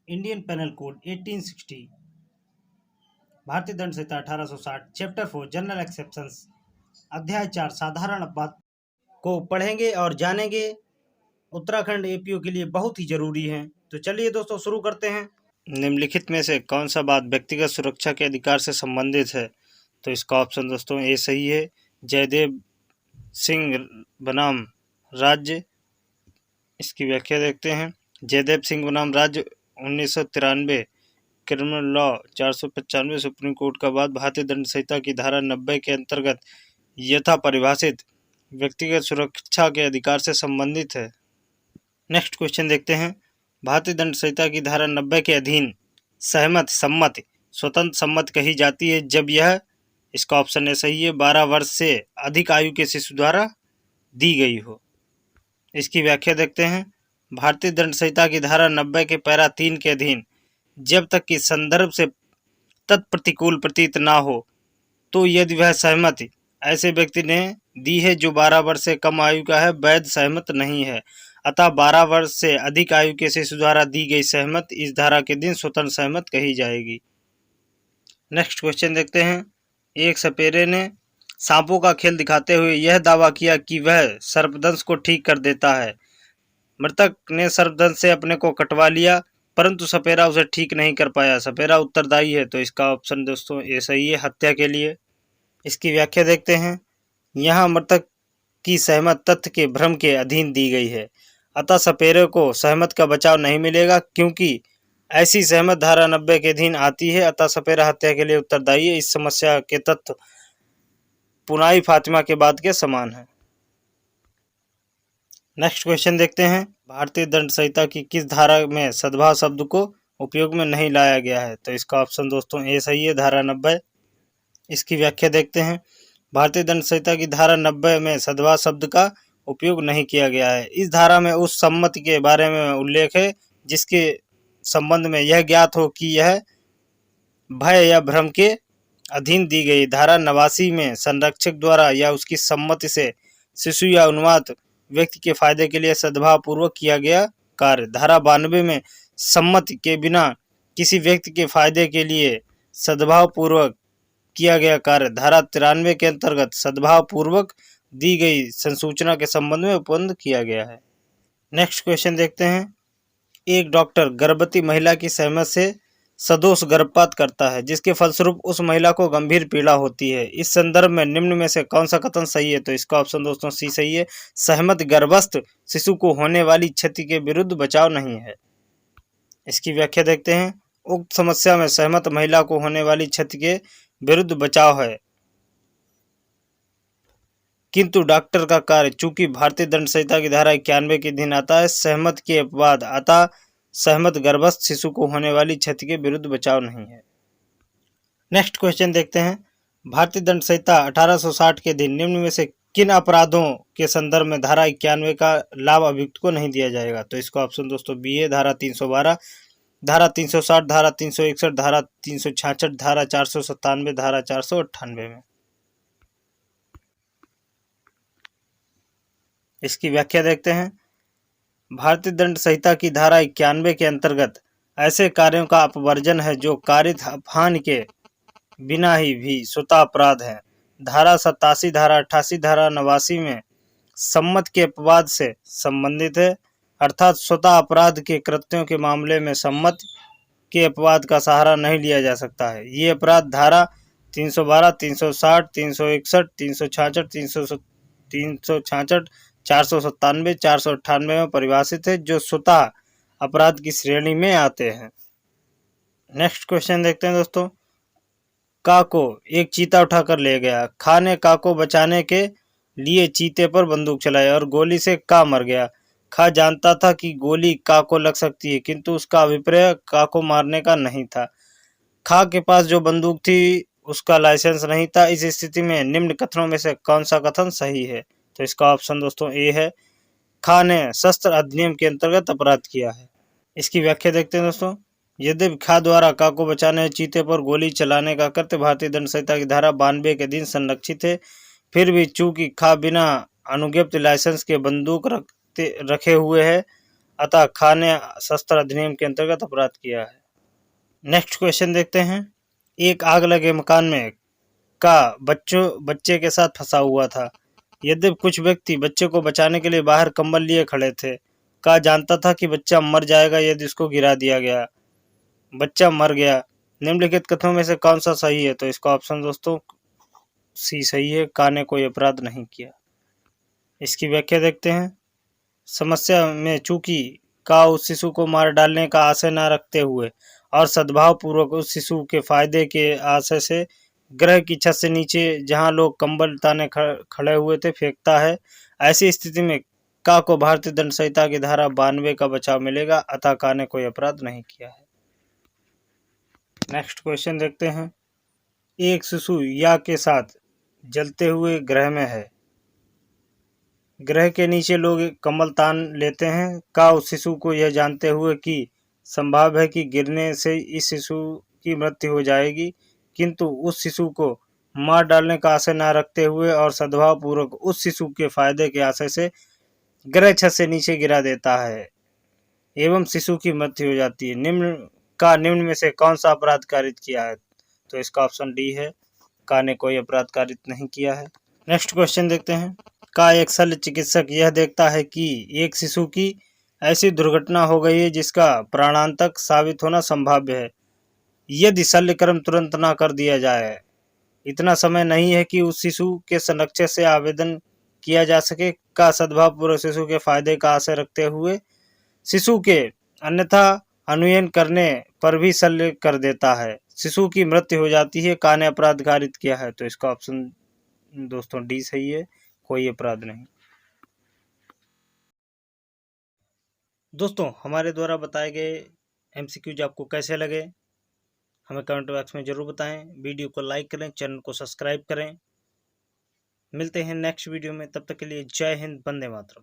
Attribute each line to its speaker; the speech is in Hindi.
Speaker 1: इंडियन पेनल कोड 1860, भारतीय दंड संहिता 1860, चैप्टर 4 जनरल एक्सेप्शंस, अध्याय 4 साधारण अपवाद को पढ़ेंगे और जानेंगे। उत्तराखंड एपीओ के लिए बहुत ही जरूरी है। तो चलिए दोस्तों शुरू करते हैं। निम्नलिखित में से कौन सा बात व्यक्तिगत सुरक्षा के अधिकार से संबंधित है? तो इसका ऑप्शन दोस्तों ए सही है। जयदेव सिंह बनाम राज्य, इसकी व्याख्या देखते हैं। जयदेव सिंह बनाम राज्य 1993 क्रिमिनल लॉ 495 सुप्रीम कोर्ट का बाद भारतीय दंड संहिता की धारा 90 के अंतर्गत यथा परिभाषित व्यक्तिगत सुरक्षा के अधिकार से संबंधित है। नेक्स्ट क्वेश्चन देखते हैं। भारतीय दंड संहिता की धारा 90 के अधीन सहमत, सम्मति, स्वतंत्र सम्मति कही जाती है जब यह, इसका ऑप्शन है सही है, 12 वर्ष से अधिक आयु के शिशु द्वारा दी गई हो। इसकी व्याख्या देखते हैं। भारतीय दंड संहिता की धारा 90 के पैरा 3 के अधीन जब तक कि संदर्भ से तत्प्रतिकूल प्रतीत ना हो, तो यदि वह सहमति ऐसे व्यक्ति ने दी है जो 12 वर्ष से कम आयु का है, वैध सहमत नहीं है। अतः 12 वर्ष से अधिक आयु के शिशु द्वारा दी गई सहमत इस धारा के दिन स्वतंत्र सहमत कही जाएगी। नेक्स्ट क्वेश्चन देखते हैं। एक सपेरे ने सांपों का खेल दिखाते हुए यह दावा किया कि वह सर्पदंश को ठीक कर देता है। मृतक ने सर्पदंश से अपने को कटवा लिया, परंतु सपेरा उसे ठीक नहीं कर पाया। सपेरा उत्तरदायी है। तो इसका ऑप्शन दोस्तों ये सही है, हत्या के लिए। इसकी व्याख्या देखते हैं। यहाँ मृतक की सहमत तथ्य के भ्रम के अधीन दी गई है, अतः सपेरे को सहमत का बचाव नहीं मिलेगा क्योंकि ऐसी सहमत धारा 90 के अधीन आती है। अतः सपेरा हत्या के लिए उत्तरदायी है। इस समस्या के तथ्य पुनाई फातिमा के बाद के समान है। नेक्स्ट क्वेश्चन देखते हैं। भारतीय दंड संहिता की किस धारा में सद्भाव शब्द को उपयोग में नहीं लाया गया है? तो इसका ऑप्शन दोस्तों ए सही है, धारा 90। इसकी व्याख्या देखते हैं। भारतीय दंड संहिता की धारा 90 में सद्भाव शब्द का उपयोग नहीं किया गया है। इस धारा में उस सम्मति के बारे में उल्लेख है जिसके संबंध में यह ज्ञात हो कि यह भय या भ्रम के अधीन दी गई। धारा 89 में संरक्षक द्वारा या उसकी सम्मति से शिशु या उन्माद व्यक्ति के फायदे के लिए सद्भाव पूर्वक किया गया कार्य। धारा 92 में सम्मति के बिना किसी व्यक्ति के फायदे के लिए सद्भाव पूर्वक किया गया कार्य। धारा 93 के अंतर्गत सद्भाव पूर्वक दी गई संसूचना के संबंध में उपबंध किया गया है। नेक्स्ट क्वेश्चन देखते हैं। एक डॉक्टर गर्भवती महिला की सहमति से सदोष गर्भपात करता है जिसके फलस्वरूप उस महिला को गंभीर पीड़ा होती है। इस संदर्भ में निम्न में से कौन सा कथन सही है? तो इसका ऑप्शन दोस्तों सी सही है। सहमत गर्भस्थ शिशु को होने वाली क्षति के विरुद्ध बचाव नहीं है। इसकी व्याख्या देखते हैं। उक्त समस्या में सहमत महिला को होने वाली क्षति के विरुद्ध बचाव है, किंतु डॉक्टर का कार्य चूंकि भारतीय दंड संहिता की धारा 91 के अधीन आता है, सहमत के अपवाद अतः सहमत गर्भस्थ शिशु को होने वाली क्षति के विरुद्ध बचाव नहीं है। नेक्स्ट क्वेश्चन देखते हैं। भारतीय दंड संहिता 1860 के अधीन निम्न में से किन अपराधों के संदर्भ में धारा 91 का लाभ अभियुक्त को नहीं दिया जाएगा? तो इसका ऑप्शन दोस्तों बी है, धारा 312, धारा 360, धारा 361, धारा 366, धारा 497, धारा 498 में। इसकी व्याख्या देखते हैं। भारतीय दंड संहिता की धारा 91 के अंतर्गत ऐसे कार्यों का अपवर्जन है जो कारित अपहान के बिना ही भी स्वतः अपराध है। धारा 87, धारा 88, धारा 89 में सम्मत के अपवाद से संबंधित है, अर्थात स्वतः अपराध के कृत्यों के मामले में सम्मत के अपवाद का सहारा नहीं लिया जा सकता है। ये अपराध धारा 312, 360, 361, 366, 366, 497, 498 में परिभाषित है, जो स्वतः अपराध की श्रेणी में आते हैं। नेक्स्ट क्वेश्चन देखते हैं दोस्तों। का को एक चीता उठाकर ले गया। खा ने का को बचाने के लिए चीते पर बंदूक चलाई और गोली से का मर गया। खा जानता था कि गोली का को लग सकती है, किंतु उसका अभिप्राय का को मारने का नहीं था। खा के पास जो बंदूक थी उसका लाइसेंस नहीं था। इस स्थिति में निम्न कथनों में से कौन सा कथन सही है? तो इसका ऑप्शन दोस्तों ए है, खा ने शस्त्र अधिनियम के अंतर्गत अपराध किया है। इसकी व्याख्या देखते हैं दोस्तों। यद्यपि खा द्वारा का को बचाने चीते पर गोली चलाने का कृत्य भारतीय दंड संहिता की धारा 92 के अधीन संरक्षित है, फिर भी चूंकि खा बिना अनुज्ञप्त लाइसेंस के बंदूक रखे हुए है, अतः खाने शस्त्र अधिनियम के अंतर्गत अपराध किया है। नेक्स्ट क्वेश्चन देखते हैं। एक आग लगे मकान में का बच्चे के साथ फंसा हुआ था। यद्यपि कुछ व्यक्ति बच्चे को बचाने के लिए बाहर कंबल लिए खड़े थे। का जानता था कि बच्चा मर जाएगा यदि उसको गिरा दिया गया। बच्चा मर गया। निम्नलिखित कथनों में से कौन सा सही है? तो इसका ऑप्शन दोस्तों सी सही है, का ने कोई अपराध नहीं किया। इसकी व्याख्या देखते हैं। समस्या में चूंकि का उस शिशु को मार डालने का आशय न रखते हुए और सद्भाव पूर्वक उस शिशु के फायदे के आशय से गृह की छत से नीचे जहां लोग कंबल ताने खड़े हुए थे फेंकता है। ऐसी स्थिति में का को भारतीय दंड संहिता की धारा 92 का बचाव मिलेगा, अतः का ने कोई अपराध नहीं किया है। नेक्स्ट क्वेश्चन देखते हैं। एक शिशु या के साथ जलते हुए गृह में है। गृह के नीचे लोग कंबल तान लेते हैं। का उस शिशु को यह जानते हुए कि संभव है कि गिरने से इस शिशु की मृत्यु हो जाएगी, किंतु उस शिशु को मार डालने का आशय न रखते हुए और सद्भाव पूर्वक उस शिशु के फायदे के आशय से गृह छत से नीचे गिरा देता है एवं शिशु की मृत्यु हो जाती है। निम्न में से कौन सा अपराध कारित किया है? तो इसका ऑप्शन डी है, का ने कोई अपराध कारित नहीं किया है। नेक्स्ट क्वेश्चन देखते हैं। का एक शल्य चिकित्सक यह देखता है कि एक शिशु की ऐसी दुर्घटना हो गई है जिसका प्राणांतक साबित होना संभाव्य है। यदि शल्यक्रम तुरंत न कर दिया जाए, इतना समय नहीं है कि उस शिशु के संरक्षण से आवेदन किया जा सके। का सद्भाव पूर्वक शिशु के फायदे का आशय रखते हुए शिशु के अन्यथा अनुयन करने पर भी शल्य कर देता है, शिशु की मृत्यु हो जाती है। का ने अपराध कारित किया है। तो इसका ऑप्शन दोस्तों डी सही है, कोई अपराध नहीं। दोस्तों हमारे द्वारा बताए गए एमसीक्यूज आपको कैसे लगे हमें कमेंट बॉक्स में जरूर बताएं। वीडियो को लाइक करें, चैनल को सब्सक्राइब करें। मिलते हैं नेक्स्ट वीडियो में, तब तक के लिए जय हिंद, वंदे मातरम।